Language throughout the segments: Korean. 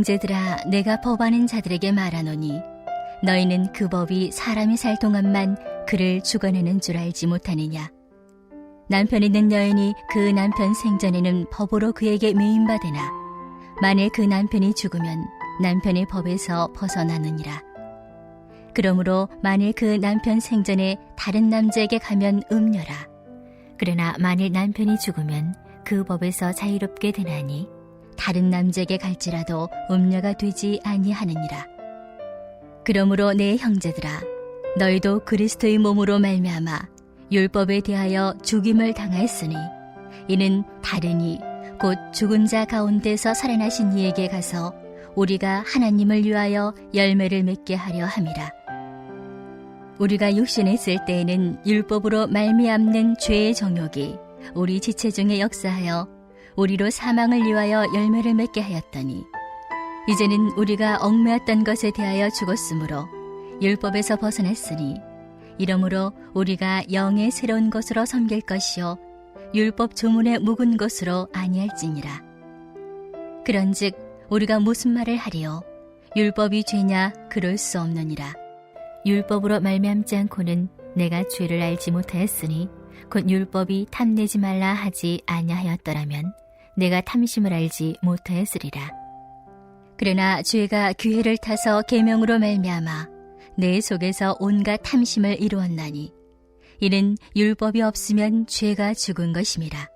형제들아, 내가 법하는 자들에게 말하노니 너희는 그 법이 사람이 살 동안만 그를 죽어내는 줄 알지 못하느냐. 남편 있는 여인이 그 남편 생전에는 법으로 그에게 매임받으나 만일 그 남편이 죽으면 남편의 법에서 벗어나느니라. 그러므로 만일 그 남편 생전에 다른 남자에게 가면 음녀라. 그러나 만일 남편이 죽으면 그 법에서 자유롭게 되나니 다른 남자에게 갈지라도 음녀가 되지 아니하느니라. 그러므로 내 형제들아, 너희도 그리스도의 몸으로 말미암아 율법에 대하여 죽임을 당하였으니 이는 다른 곧 죽은 자 가운데서 살아나신 이에게 가서 우리가 하나님을 위하여 열매를 맺게 하려 함이라. 우리가 육신에 있을 때에는 율법으로 말미암는 죄의 정욕이 우리 지체 중에 역사하여 우리로 사망을 위하여 열매를 맺게 하였더니 이제는 우리가 얽매였던 것에 대하여 죽었으므로 율법에서 벗어났으니 이러므로 우리가 영의 새로운 것으로 섬길 것이요 율법 조문에 묵은 것으로 아니할지니라. 그런즉 우리가 무슨 말을 하리요? 율법이 죄냐? 그럴 수 없느니라. 율법으로 말미암지 않고는 내가 죄를 알지 못하였으니 곧 율법이 탐내지 말라 하지 아니하였더라면 내가 탐심을 알지 못하였으리라. 그러나 죄가 기회를 타서 계명으로 말미암아 내 속에서 온갖 탐심을 이루었나니 이는 율법이 없으면 죄가 죽은 것임이라.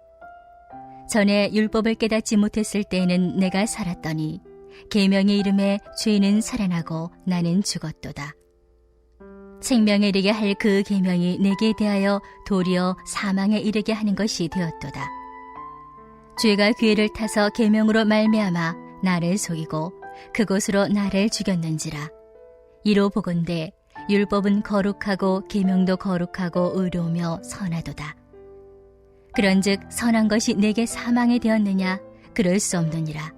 전에 율법을 깨닫지 못했을 때에는 내가 살았더니 계명의 이름에 죄는 살아나고 나는 죽었도다. 생명에 이르게 할 그 계명이 내게 대하여 도리어 사망에 이르게 하는 것이 되었도다. 죄가 기회를 타서 계명으로 말미암아 나를 속이고 그것으로 나를 죽였는지라. 이로 보건대 율법은 거룩하고 계명도 거룩하고 의로우며 선하도다. 그런즉 선한 것이 내게 사망이 되었느냐? 그럴 수 없느니라.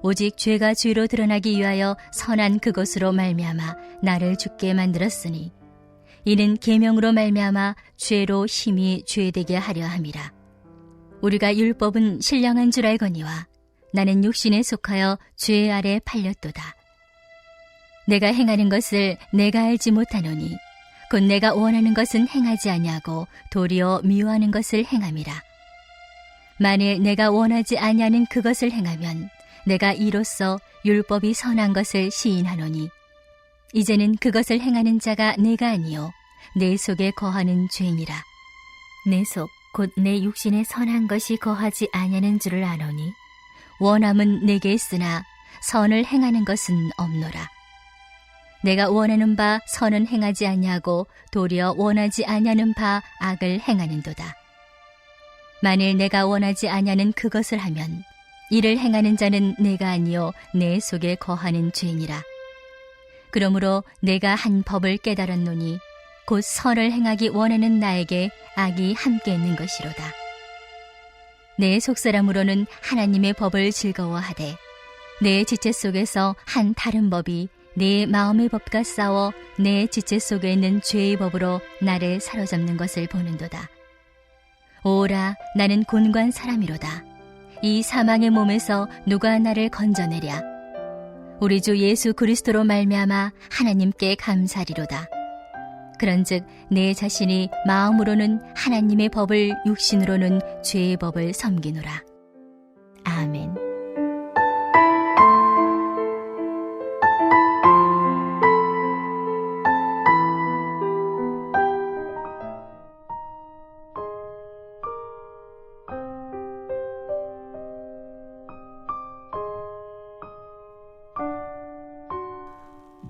오직 죄가 죄로 드러나기 위하여 선한 그것으로 말미암아 나를 죽게 만들었으니 이는 계명으로 말미암아 죄로 심히 죄되게 하려 함이라. 우리가 율법은 신령한 줄 알거니와 나는 육신에 속하여 죄 아래 팔렸도다. 내가 행하는 것을 내가 알지 못하노니 곧 내가 원하는 것은 행하지 아니하고 도리어 미워하는 것을 행함이라. 만일 내가 원하지 아니하는 그것을 행하면 내가 이로써 율법이 선한 것을 시인하노니 이제는 그것을 행하는 자가 내가 아니요 내 속에 거하는 죄니라. 내 속 곧 내 육신에 선한 것이 거하지 아니하는 줄을 아노니 원함은 내게 있으나 선을 행하는 것은 없노라. 내가 원하는 바 선은 행하지 아니하고 도리어 원하지 아니하는 바 악을 행하는도다. 만일 내가 원하지 아니하는 그것을 하면 이를 행하는 자는 내가 아니요 내 속에 거하는 죄니라. 그러므로 내가 한 법을 깨달았노니 곧 선을 행하기 원하는 나에게 악이 함께 있는 것이로다. 내 속사람으로는 하나님의 법을 즐거워하되 내 지체 속에서 한 다른 법이 내 마음의 법과 싸워 내 지체 속에 있는 죄의 법으로 나를 사로잡는 것을 보는도다. 오라, 나는 곤고한 사람이로다. 이 사망의 몸에서 누가 나를 건져내랴? 우리 주 예수 그리스도로 말미암아 하나님께 감사리로다. 그런즉 내 자신이 마음으로는 하나님의 법을 육신으로는 죄의 법을 섬기노라. 아멘.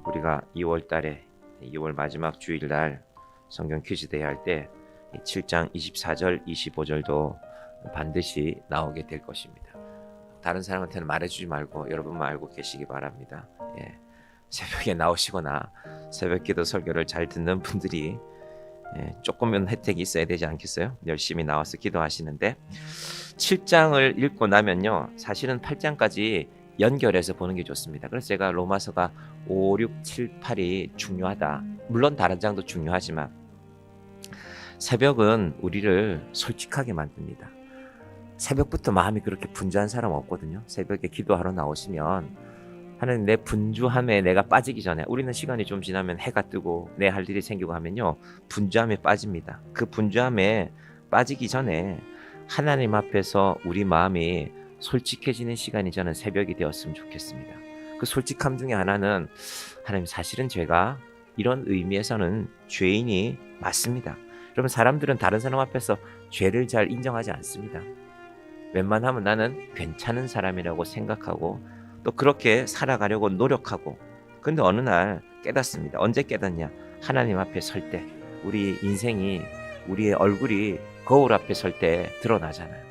우리가 2월 달에 2월 마지막 주일날 성경 퀴즈 대회 할 때 7장 24절 25절도 반드시 나오게 될 것입니다. 다른 사람한테는 말해주지 말고 여러분만 알고 계시기 바랍니다. 새벽에 나오시거나 새벽기도 설교를 잘 듣는 분들이 조금은 혜택이 있어야 되지 않겠어요? 열심히 나와서 기도하시는데 7장을 읽고 나면요 사실은 8장까지 연결해서 보는 게 좋습니다. 그래서 제가 로마서가 5, 6, 7, 8이 중요하다. 물론 다른 장도 중요하지만 새벽은 우리를 솔직하게 만듭니다. 새벽부터 마음이 그렇게 분주한 사람 없거든요. 새벽에 기도하러 나오시면 하나님, 내 분주함에 내가 빠지기 전에, 우리는 시간이 좀 지나면 해가 뜨고 내 할 일이 생기고 하면요, 분주함에 빠집니다. 그 분주함에 빠지기 전에 하나님 앞에서 우리 마음이 솔직해지는 시간이 저는 새벽이 되었으면 좋겠습니다. 그 솔직함 중에 하나는, 하나님, 사실은 제가 이런 의미에서는 죄인이 맞습니다. 여러분, 사람들은 다른 사람 앞에서 죄를 잘 인정하지 않습니다. 웬만하면 나는 괜찮은 사람이라고 생각하고 또 그렇게 살아가려고 노력하고, 근데 어느 날 깨닫습니다. 언제 깨닫냐? 하나님 앞에 설 때, 우리 인생이, 우리의 얼굴이 거울 앞에 설 때 드러나잖아요.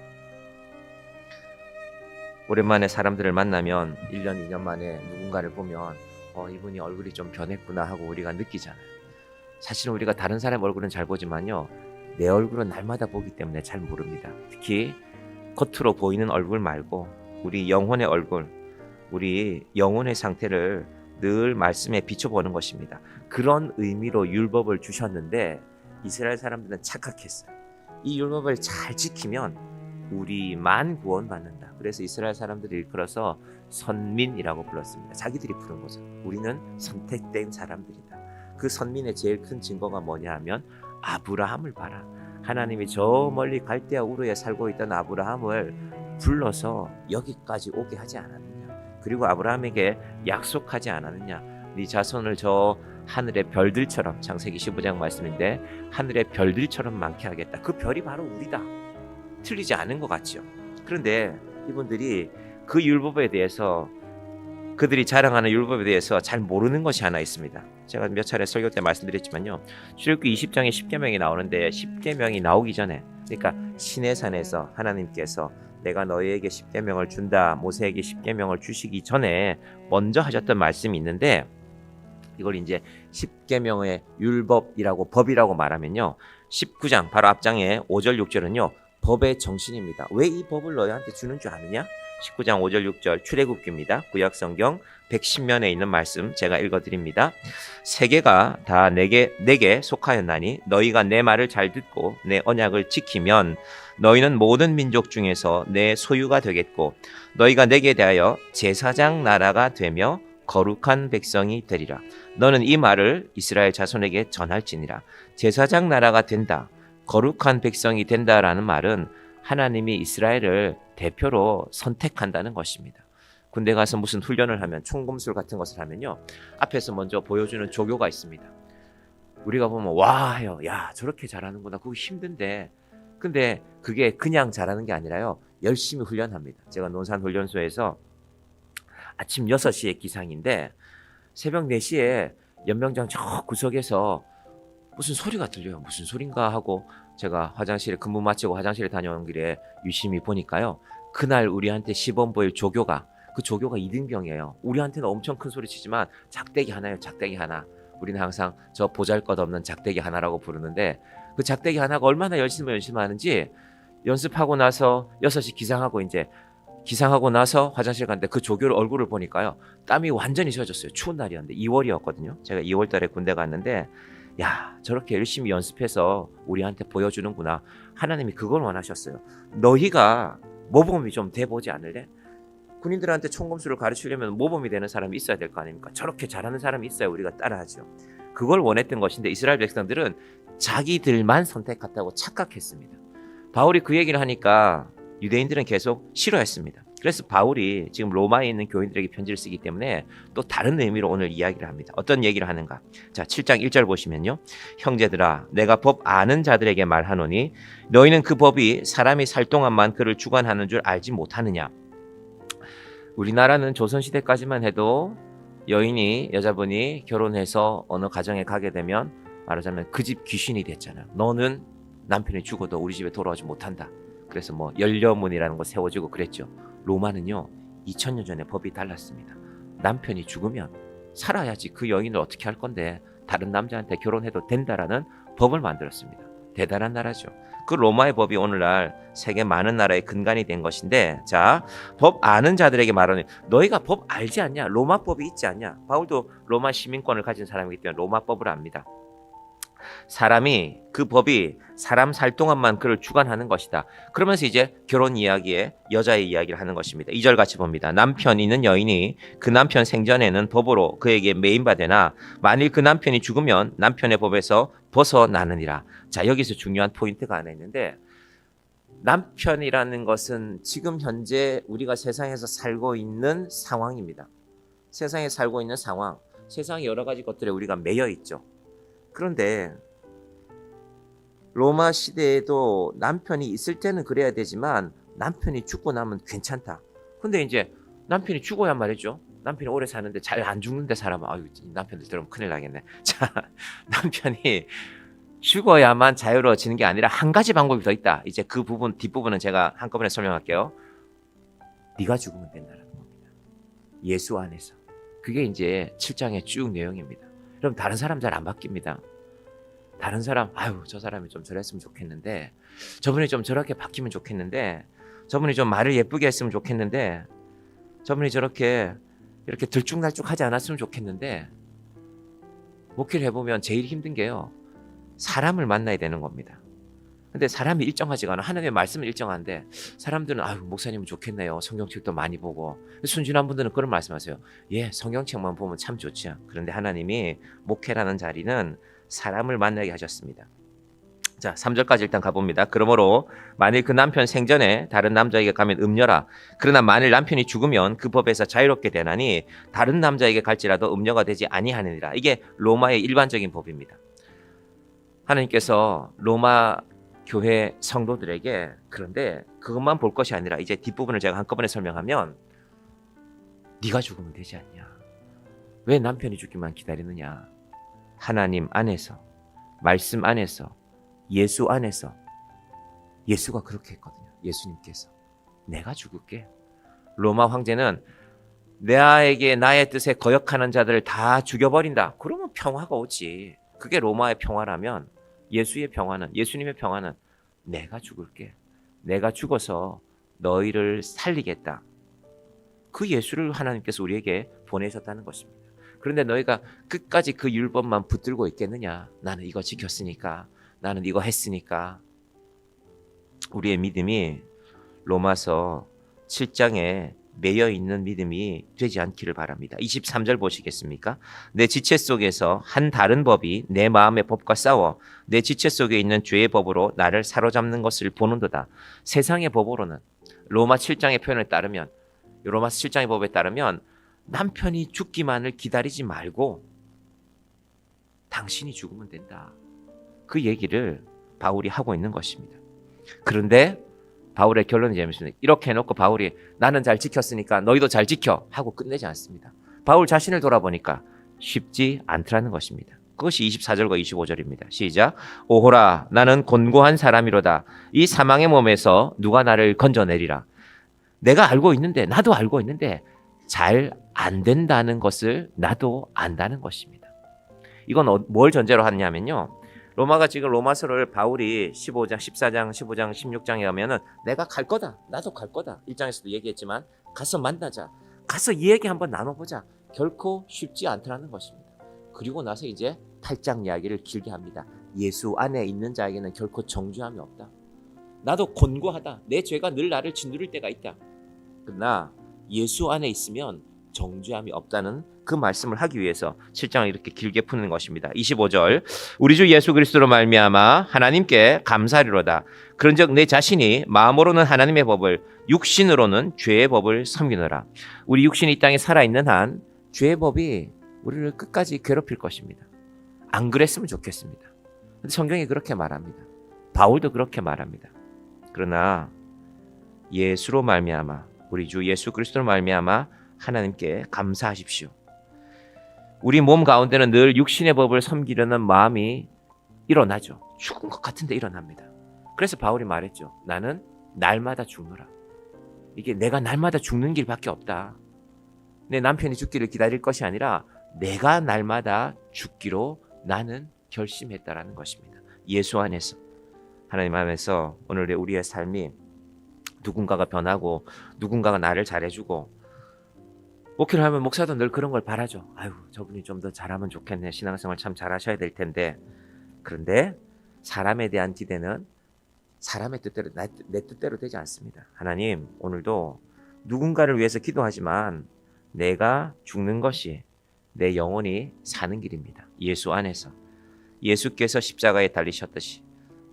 오랜만에 사람들을 만나면 1년, 2년 만에 누군가를 보면 이분이 얼굴이 좀 변했구나 하고 우리가 느끼잖아요. 사실은 우리가 다른 사람 얼굴은 잘 보지만요, 내 얼굴은 날마다 보기 때문에 잘 모릅니다. 특히 겉으로 보이는 얼굴 말고 우리 영혼의 얼굴, 우리 영혼의 상태를 늘 말씀에 비춰보는 것입니다. 그런 의미로 율법을 주셨는데 이스라엘 사람들은 착각했어요. 이 율법을 잘 지키면 우리만 구원받는다. 그래서 이스라엘 사람들이 일컬어서 선민이라고 불렀습니다. 자기들이 부른 거죠. 우리는 선택된 사람들이다. 그 선민의 제일 큰 증거가 뭐냐 하면, 아브라함을 봐라. 하나님이 저 멀리 갈대아 우르에 살고 있던 아브라함을 불러서 여기까지 오게 하지 않았느냐. 그리고 아브라함에게 약속하지 않았느냐. 네 자손을 저 하늘의 별들처럼, 창세기 15장 말씀인데, 하늘의 별들처럼 많게 하겠다. 그 별이 바로 우리다. 틀리지 않은 것 같죠. 그런데 이분들이 그 율법에 대해서, 그들이 자랑하는 율법에 대해서 잘 모르는 것이 하나 있습니다. 제가 몇 차례 설교 때 말씀드렸지만요, 출애굽기 20장에 10계명이 나오는데 10계명이 나오기 전에, 그러니까 시내산에서 하나님께서 내가 너희에게 10계명을 준다, 모세에게 10계명을 주시기 전에 먼저 하셨던 말씀이 있는데, 이걸 이제 10계명의 율법이라고, 법이라고 말하면요, 19장 바로 앞장에 5절 6절은요 법의 정신입니다. 왜 이 법을 너희한테 주는 줄 아느냐? 19장 5절 6절 출애굽기입니다. 구약성경 110면에 있는 말씀 제가 읽어드립니다. 세계가 다 내게 속하였나니 너희가 내 말을 잘 듣고 내 언약을 지키면 너희는 모든 민족 중에서 내 소유가 되겠고, 너희가 내게 대하여 제사장 나라가 되며 거룩한 백성이 되리라. 너는 이 말을 이스라엘 자손에게 전할지니라. 제사장 나라가 된다, 거룩한 백성이 된다라는 말은 하나님이 이스라엘을 대표로 선택한다는 것입니다. 군대 가서 무슨 훈련을 하면, 총검술 같은 것을 하면요, 앞에서 먼저 보여주는 조교가 있습니다. 우리가 보면 와 해요. 야, 저렇게 잘하는구나. 그거 힘든데. 근데 그게 그냥 잘하는 게 아니라요, 열심히 훈련합니다. 제가 논산훈련소에서 아침 6시에 기상인데 새벽 4시에 연명장 저 구석에서 무슨 소리가 들려요. 무슨 소린가 하고 제가 화장실에 근무 마치고 화장실에 다녀오는 길에 유심히 보니까요, 그날 우리한테 시범 보일 조교가, 그 조교가 이등병이에요. 우리한테는 엄청 큰 소리 치지만 작대기 하나예요. 작대기 하나. 우리는 항상 저 보잘것없는 작대기 하나라고 부르는데, 그 작대기 하나가 얼마나 열심히 하는지, 연습하고 나서 6시 기상하고 나서 화장실 갔는데 그 조교 얼굴을 보니까요, 땀이 완전히 젖었어요. 추운 날이었는데 2월이었거든요. 제가 2월 달에 군대 갔는데, 야, 저렇게 열심히 연습해서 우리한테 보여주는구나. 하나님이 그걸 원하셨어요. 너희가 모범이 좀 돼보지 않을래? 군인들한테 총검술을 가르치려면 모범이 되는 사람이 있어야 될 거 아닙니까? 저렇게 잘하는 사람이 있어야 우리가 따라하죠. 그걸 원했던 것인데 이스라엘 백성들은 자기들만 선택했다고 착각했습니다. 바울이 그 얘기를 하니까 유대인들은 계속 싫어했습니다. 그래서 바울이 지금 로마에 있는 교인들에게 편지를 쓰기 때문에 또 다른 의미로 오늘 이야기를 합니다. 어떤 얘기를 하는가? 자, 7장 1절 보시면요, 형제들아, 내가 법 아는 자들에게 말하노니 너희는 그 법이 사람이 살 동안만 그를 주관하는 줄 알지 못하느냐? 우리나라는 조선시대까지만 해도 여인이, 여자분이 결혼해서 어느 가정에 가게 되면 말하자면 그 집 귀신이 됐잖아요. 너는 남편이 죽어도 우리 집에 돌아오지 못한다. 그래서 뭐 연려문이라는 거 세워지고 그랬죠. 로마는요, 2000년 전에 법이 달랐습니다. 남편이 죽으면 살아야지 그 여인을 어떻게 할 건데 다른 남자한테 결혼해도 된다라는 법을 만들었습니다. 대단한 나라죠. 그 로마의 법이 오늘날 세계 많은 나라의 근간이 된 것인데, 자, 법 아는 자들에게 말하는, 너희가 법 알지 않냐? 로마 법이 있지 않냐? 바울도 로마 시민권을 가진 사람이기 때문에 로마 법을 압니다. 사람이 그 법이 사람 살 동안만 그를 주관하는 것이다. 그러면서 이제 결혼 이야기에 여자의 이야기를 하는 것입니다. 2절 같이 봅니다. 남편 있는 여인이 그 남편 생전에는 법으로 그에게 매인받으나 만일 그 남편이 죽으면 남편의 법에서 벗어나느니라. 자, 여기서 중요한 포인트가 하나 있는데, 남편이라는 것은 지금 현재 우리가 세상에서 살고 있는 상황입니다. 세상에 살고 있는 상황, 세상의 여러 가지 것들에 우리가 매여 있죠. 그런데 로마 시대에도 남편이 있을 때는 그래야 되지만 남편이 죽고 나면 괜찮다. 근데 이제 남편이 죽어야 말이죠. 남편이 오래 사는데 잘 안 죽는데 사람은 아유, 남편들 들으면 큰일 나겠네. 자, 남편이 죽어야만 자유로워지는 게 아니라 한 가지 방법이 더 있다. 이제 그 부분 뒷부분은 제가 한꺼번에 설명할게요. 네가 죽으면 된다는 겁니다. 예수 안에서. 그게 이제 7장의 쭉 내용입니다. 그럼 다른 사람 잘 안 바뀝니다. 다른 사람, 아유, 저 사람이 좀 저랬으면 좋겠는데, 저분이 좀 저렇게 바뀌면 좋겠는데, 저분이 좀 말을 예쁘게 했으면 좋겠는데, 저분이 저렇게 이렇게 들쭉날쭉하지 않았으면 좋겠는데, 목회를 해보면 제일 힘든 게요, 사람을 만나야 되는 겁니다. 근데 사람이 일정하지가 않아. 하나님의 말씀은 일정한데 사람들은 아유, 목사님은 좋겠네요. 성경책도 많이 보고. 순진한 분들은 그런 말씀하세요. 예, 성경책만 보면 참 좋죠. 그런데 하나님이 목회라는 자리는 사람을 만나게 하셨습니다. 자, 3절까지 일단 가봅니다. 그러므로 만일 그 남편 생전에 다른 남자에게 가면 음녀라. 그러나 만일 남편이 죽으면 그 법에서 자유롭게 되나니 다른 남자에게 갈지라도 음녀가 되지 아니하느니라. 이게 로마의 일반적인 법입니다. 하나님께서 로마 교회 성도들에게, 그런데 그것만 볼 것이 아니라 이제 뒷부분을 제가 한꺼번에 설명하면, 네가 죽으면 되지 않냐, 왜 남편이 죽기만 기다리느냐, 하나님 안에서, 말씀 안에서, 예수 안에서. 예수가 그렇게 했거든요. 예수님께서 내가 죽을게. 로마 황제는 내에게 나의 뜻에 거역하는 자들을 다 죽여버린다. 그러면 평화가 오지. 그게 로마의 평화라면, 예수의 평화는, 예수님의 평화는 내가 죽을게. 내가 죽어서 너희를 살리겠다. 그 예수를 하나님께서 우리에게 보내셨다는 것입니다. 그런데 너희가 끝까지 그 율법만 붙들고 있겠느냐? 나는 이거 지켰으니까, 나는 이거 했으니까. 우리의 믿음이 로마서 7장에 매여 있는 믿음이 되지 않기를 바랍니다. 23절 보시겠습니까? 내 지체 속에서 한 다른 법이 내 마음의 법과 싸워 내 지체 속에 있는 죄의 법으로 나를 사로잡는 것을 보는도다. 세상의 법으로는, 로마 7장의 표현에 따르면, 로마 7장의 법에 따르면 남편이 죽기만을 기다리지 말고 당신이 죽으면 된다. 그 얘기를 바울이 하고 있는 것입니다. 그런데 바울의 결론이 재밌습니다. 이렇게 해놓고 바울이 나는 잘 지켰으니까 너희도 잘 지켜 하고 끝내지 않습니다. 바울 자신을 돌아보니까 쉽지 않더라는 것입니다. 그것이 24절과 25절입니다. 시작. 오호라, 나는 곤고한 사람이로다. 이 사망의 몸에서 누가 나를 건져내리라. 내가 알고 있는데, 나도 알고 있는데 잘 안 된다는 것을 나도 안다는 것입니다. 이건 뭘 전제로 하냐면요, 로마가 지금 로마서를 바울이 15장, 14장, 15장, 16장에 가면은 내가 갈 거다. 나도 갈 거다. 1장에서도 얘기했지만 가서 만나자. 가서 이 얘기 한번 나눠보자. 결코 쉽지 않더라는 것입니다. 그리고 나서 이제 8장 이야기를 길게 합니다. 예수 안에 있는 자에게는 결코 정죄함이 없다. 나도 곤고하다. 내 죄가 늘 나를 짓누를 때가 있다. 그러나 예수 안에 있으면 정죄함이 없다는 그 말씀을 하기 위해서 7장을 이렇게 길게 푸는 것입니다. 25절. 우리 주 예수 그리스도로 말미암아 하나님께 감사하리로다. 그런즉 내 자신이 마음으로는 하나님의 법을, 육신으로는 죄의 법을 섬기노라. 우리 육신이 이 땅에 살아있는 한 죄의 법이 우리를 끝까지 괴롭힐 것입니다. 안 그랬으면 좋겠습니다. 근데 성경이 그렇게 말합니다. 바울도 그렇게 말합니다. 그러나 예수로 말미암아, 우리 주 예수 그리스도로 말미암아 하나님께 감사하십시오. 우리 몸 가운데는 늘 육신의 법을 섬기려는 마음이 일어나죠. 죽은 것 같은데 일어납니다. 그래서 바울이 말했죠. 나는 날마다 죽노라. 이게 내가 날마다 죽는 길밖에 없다. 내 남편이 죽기를 기다릴 것이 아니라 내가 날마다 죽기로 나는 결심했다라는 것입니다. 예수 안에서, 하나님 안에서 오늘 우리의 삶이 누군가가 변하고 누군가가 나를 잘해주고, 목회를 하면 목사도 늘 그런 걸 바라죠. 아유, 저분이 좀 더 잘하면 좋겠네. 신앙생활 참 잘하셔야 될 텐데. 그런데 사람에 대한 기대는 사람의 뜻대로, 내 뜻대로 되지 않습니다. 하나님, 오늘도 누군가를 위해서 기도하지만 내가 죽는 것이 내 영혼이 사는 길입니다. 예수 안에서. 예수께서 십자가에 달리셨듯이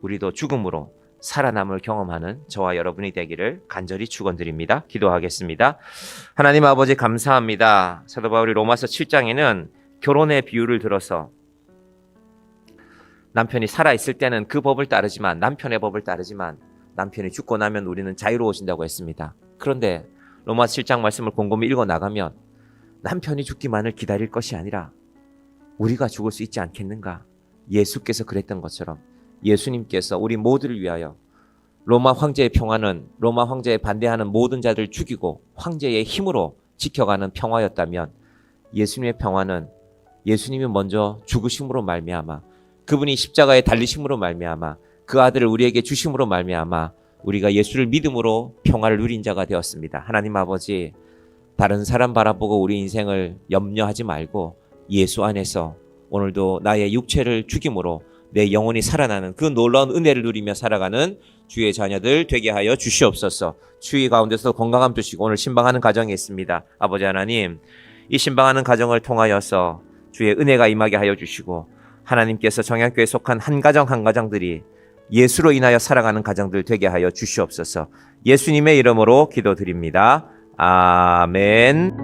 우리도 죽음으로 살아남을 경험하는 저와 여러분이 되기를 간절히 축원드립니다. 기도하겠습니다. 하나님 아버지 감사합니다. 사도 바울이 로마서 7장에는 결혼의 비유를 들어서 남편이 살아있을 때는 그 법을 따르지만, 남편의 법을 따르지만 남편이 죽고 나면 우리는 자유로워진다고 했습니다. 그런데 로마서 7장 말씀을 곰곰이 읽어나가면 남편이 죽기만을 기다릴 것이 아니라 우리가 죽을 수 있지 않겠는가? 예수께서 그랬던 것처럼 예수님께서 우리 모두를 위하여 로마 황제의 평화는 로마 황제에 반대하는 모든 자들을 죽이고 황제의 힘으로 지켜가는 평화였다면, 예수님의 평화는 예수님이 먼저 죽으심으로 말미암아, 그분이 십자가에 달리심으로 말미암아, 그 아들을 우리에게 주심으로 말미암아 우리가 예수를 믿음으로 평화를 누린 자가 되었습니다. 하나님 아버지, 다른 사람 바라보고 우리 인생을 염려하지 말고 예수 안에서 오늘도 나의 육체를 죽임으로 내 영혼이 살아나는 그 놀라운 은혜를 누리며 살아가는 주의 자녀들 되게 하여 주시옵소서. 추위 가운데서 건강함 주시고 오늘 신방하는 가정이 있습니다. 아버지 하나님, 이 신방하는 가정을 통하여서 주의 은혜가 임하게 하여 주시고, 하나님께서 정약교회에 속한 한 가정 한 가정들이 예수로 인하여 살아가는 가정들 되게 하여 주시옵소서. 예수님의 이름으로 기도드립니다. 아멘.